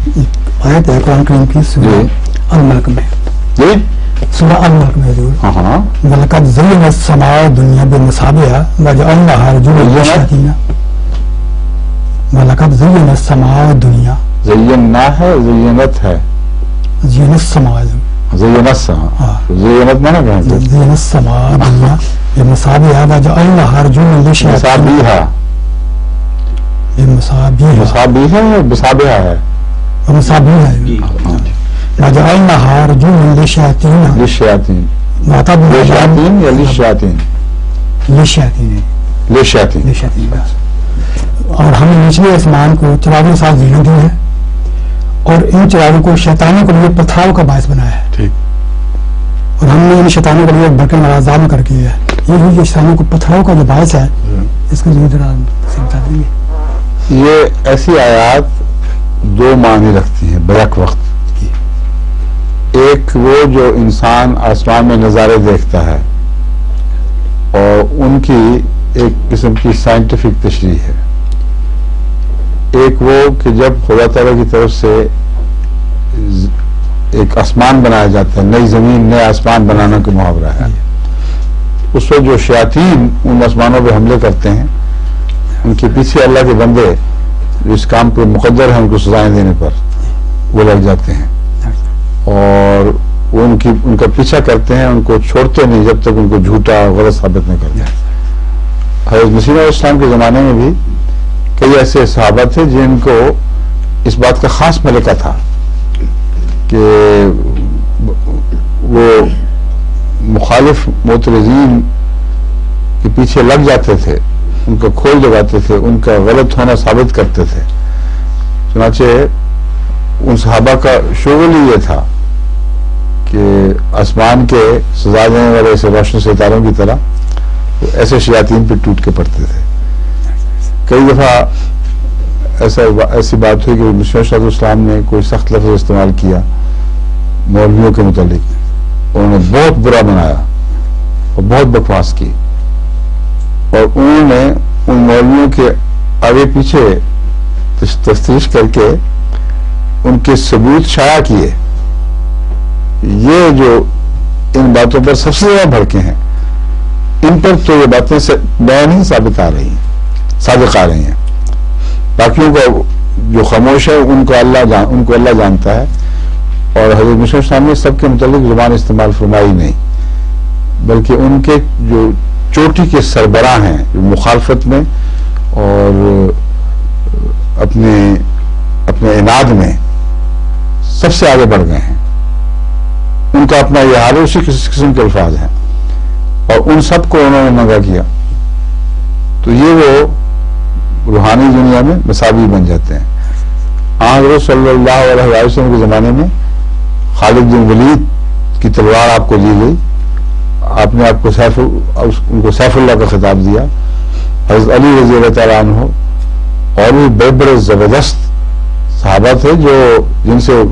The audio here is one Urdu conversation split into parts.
آیت ہے قرآن کریم کی سورہ الملک میں، جی سورہ الملک میں حضور، ہاں وَلَقَدْ زَيَّنَا السَّمَاءَ الدُّنْيَا بِمَصَابِيحَ وَجَعَلْنَاهَا رُجُومًا لِلشَّيَاطِينَ. وَلَقَدْ زَيَّنَا السَّمَاءَ الدُّنْيَا، زیننا ہے زینت ہے، زَيَّنَا السَّمَاءَ، زینت زینت میں نا کہیں زَيَّنَا السَّمَاءَ الدُّنْيا بِمَصَابِيحَ وَجَعَلْنَاهَا رُجُومًا لِلشَّيَاطِينَ. مصابیحہ، بِمَصَابِيحَ مصابیحہ ہے بصابیحہ ہے، وَمَصَابِيحَ وَجَعَلْنَاهَا رُجُومًا لِلشَّيَاطِينَ. للشیاطین، معتبر للشیاطین یا للشیاطین؟ للشیاطین، للشیاطین. للشیاطین. اور ہم نے نچلے آسمان کو چراغوں کے ساتھ زینت دی ہے، اور ان چراغوں کو شیطانوں کے لیے پتھراؤ کا باعث بنایا ہے. ٹھیک. اور ہم نے ان شیطانوں کے لیے برکن عذاب کر کے ہے، یہ جو شیطانوں کو پتھراؤ کا جو باعث ہے، اس کو ذرا سمجھا دیں گے. یہ ایسی آیات دو معنی رکھتی ہیں بیک وقت. ایک وہ جو انسان آسمان میں نظارے دیکھتا ہے اور ان کی ایک قسم کی سائنٹیفک تشریح ہے. ایک وہ کہ جب خدا تعالیٰ کی طرف سے ایک آسمان بنایا جاتا ہے، نئی زمین نئے آسمان بنانا کا محاورہ ہے، اس وقت جو شیاطین ان آسمانوں پہ حملے کرتے ہیں، ان کے پیچھے اللہ کے بندے جو اس کام پہ مقدر ہیں ان کو سزائیں دینے پر وہ لگ جاتے ہیں، اور وہ ان کا پیچھا کرتے ہیں، ان کو چھوڑتے نہیں جب تک ان کو جھوٹا غلط ثابت نہیں کرتے. حضرت مسیح علیہ السلام کے زمانے میں بھی کئی ایسے صحابہ تھے جن کو اس بات کا خاص ملکہ تھا کہ وہ مخالف معترضین کے پیچھے لگ جاتے تھے، ان کا کھول لگاتے تھے، ان کا غلط ہونا ثابت کرتے تھے. چنانچہ ان صحابہ کا شغل ہی یہ تھا کہ آسمان کے سزا دینے والے ایسے روشن ستاروں کی طرح ایسے شیاطین پہ ٹوٹ کے پڑتے تھے. کئی دفعہ ایسی بات ہوئی کہ مسیح صلی اللہ علیہ وسلم نے کوئی سخت لفظ استعمال کیا مولویوں کے متعلق، انہوں نے بہت برا بنایا اور بہت بکواس کی، اور انہوں نے ان مولویوں کے آگے پیچھے تفتیش کر کے ان کے ثبوت شائع کیے. یہ جو ان باتوں پر سب سے زیادہ بھڑکے ہیں، ان پر تو یہ باتیں نیا نہیں ثابت آ رہی ہیں، صادق آ رہی ہیں. باقیوں کا جو خاموش ہے ان کو اللہ جانتا ہے. اور حضرت مسیح صاحب نے سب کے متعلق زبان استعمال فرمائی نہیں، بلکہ ان کے جو چوٹی کے سربراہ ہیں جو مخالفت میں اور اپنے عناد میں سب سے آگے بڑھ گئے ہیں، ان کا اپنا یہ حال اسی قسم کے الفاظ ہیں، اور ان سب کو انہوں نے ننگا کیا. تو یہ وہ روحانی دنیا میں مساوی بن جاتے ہیں. حضرت صلی اللہ علیہ وسلم کے زمانے میں خالد بن ولید کی تلوار آپ کو دی گئی، آپ نے آپ کو ان کو سیف اللہ کا خطاب دیا. حضرت علی رضی اللہ تعالیٰ عنہ اور بھی بڑے بڑے زبردست صحابہ تھے جو جن سے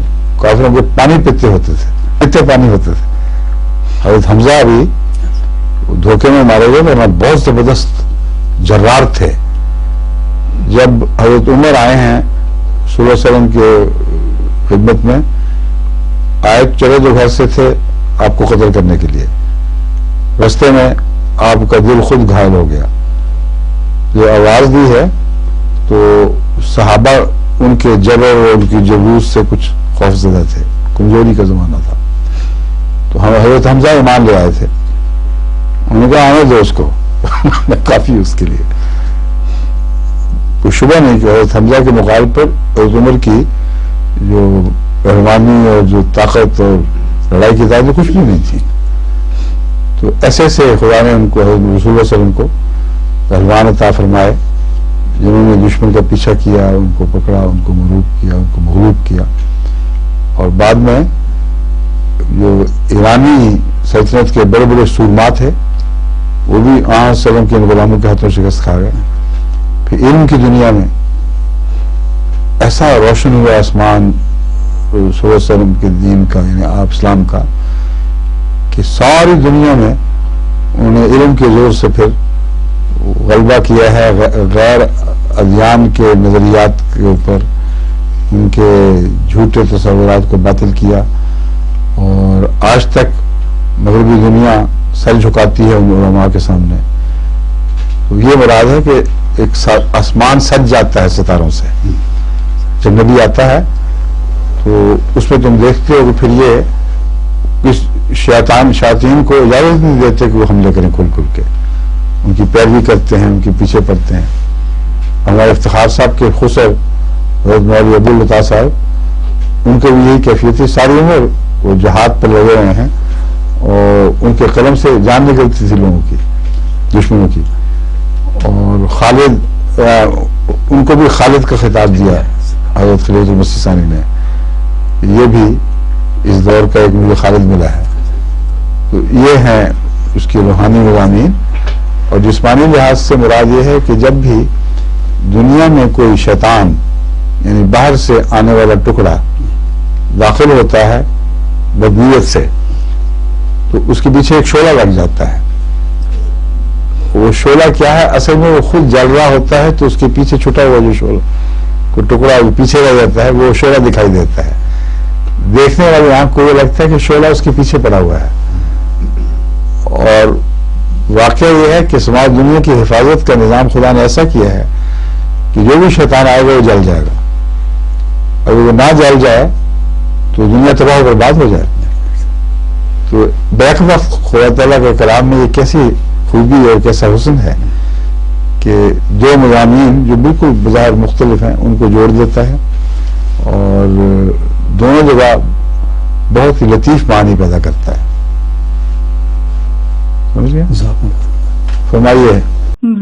کافروں کے پانی پیتے ہوتے تھے، پیتے پانی ہوتے تھے. حضرت حمزہ بھی دھوکے میں مارے گئے ورنہ بہت زبردست جرار تھے. جب حضرت عمر آئے ہیں صلی اللہ علیہ وسلم کے خدمت میں، آئے چلے جو گھر سے تھے آپ کو قتل کرنے کے لیے، رستے میں آپ کا دل خود گھائل ہو گیا. جو آواز دی ہے تو صحابہ ان کے جبر اور ان کی جلوس سے کچھ خوف زدہ تھے، کمزوری کا زمانہ تھا. تو ہم حضرت حمزہ ایمان لے آئے تھے، انہوں نے کہا آنے دو اس کو کافی اس کے لیے. کوئی شبہ نہیں کہ حضرت حمزہ کے مقابل پر حضرت عمر کی جو پہلوانی اور جو طاقت اور لڑائی کی طاقت کچھ بھی نہیں تھی. تو ایسے ایسے خدا نے ان کو حضرت رسول اللہ صلی اللہ علیہ وسلم کو پہلوان عطا فرمائے جنہوں نے دشمن کا پیچھا کیا، ان کو پکڑا، ان کو مغلوب کیا، ان کو مغلوب کیا. اور بعد میں جو ایرانی سلطنت کے بڑے بڑے سورما تھے وہ بھی آن سلم کے غلاموں کے ہاتھوں شکست کھا گئے. پھر علم کی دنیا میں ایسا روشن ہوا آسمان صلی اللہ علیہ وسلم کے دین کا، یعنی آپ اسلام کا، کہ ساری دنیا میں انہوں نے علم کے زور سے پھر غلبہ کیا ہے غیر ادیان کے نظریات کے اوپر، ان کے جھوٹے تصورات کو باطل کیا، اور آج تک مغربی دنیا سر جھکاتی ہے ان علماء کے سامنے. تو یہ مراد ہے کہ ایک آسمان سج جاتا ہے ستاروں سے. جب نبی آتا ہے تو اس میں تم دیکھتے ہو کہ پھر یہ اس شیاطین کو اجازت نہیں دیتے کہ وہ حملے کریں کھل کھل کے. ان کی پیروی کرتے ہیں، ان کے پیچھے پڑتے ہیں. ہمارے افتخار صاحب کے خسر حضرت مولوی ابو العطا صاحب، ان کے بھی یہی کیفیت تھی. ساری عمر وہ جہاد پر لگے رہے ہیں اور ان کے قلم سے جان نکلتی تھی لوگوں کی، دشمنوں کی. اور خالد، ان کو بھی خالد کا خطاب دیا حضرت خلیفۃ المسیح ثانی نے. یہ بھی اس دور کا ایک مجھے خالد ملا ہے. تو یہ ہیں اس کی روحانی مضامین. اور جسمانی لحاظ سے مراد یہ ہے کہ جب بھی دنیا میں کوئی شیطان یعنی باہر سے آنے والا ٹکڑا داخل ہوتا ہے بدنیت سے، تو اس کے پیچھے ایک شعلہ لگ جاتا ہے. وہ شعلہ کیا ہے؟ اصل میں وہ خود جل رہا ہوتا ہے، تو اس کے پیچھے چھٹا ہوا جو شعلہ کو ٹکڑا پیچھے رہ جاتا ہے، وہ شعلہ دکھائی دیتا ہے. دیکھنے والی آنکھ کو یہ لگتا ہے کہ شعلہ اس کے پیچھے پڑا ہوا ہے. اور واقعہ یہ ہے کہ سماج دنیا کی حفاظت کا نظام خدا نے ایسا کیا ہے کہ جو بھی شیطان آئے گا وہ جل جائے گا، اور وہ نہ جل جائے تو دنیا تباہ و برباد ہو جائے. تو بیک وقت خدا تعالیٰ کے کلام میں یہ کیسی خوبی اور کیسا حسن ہے کہ دو مضامین جو بالکل بظاہر مختلف ہیں ان کو جوڑ دیتا ہے، اور دونوں جگہ بہت ہی لطیف معنی پیدا کرتا ہے. سمجھ گئے؟ فرمائیے.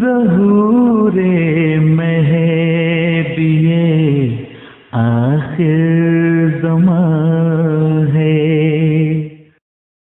ظہور مہدی آخر زمان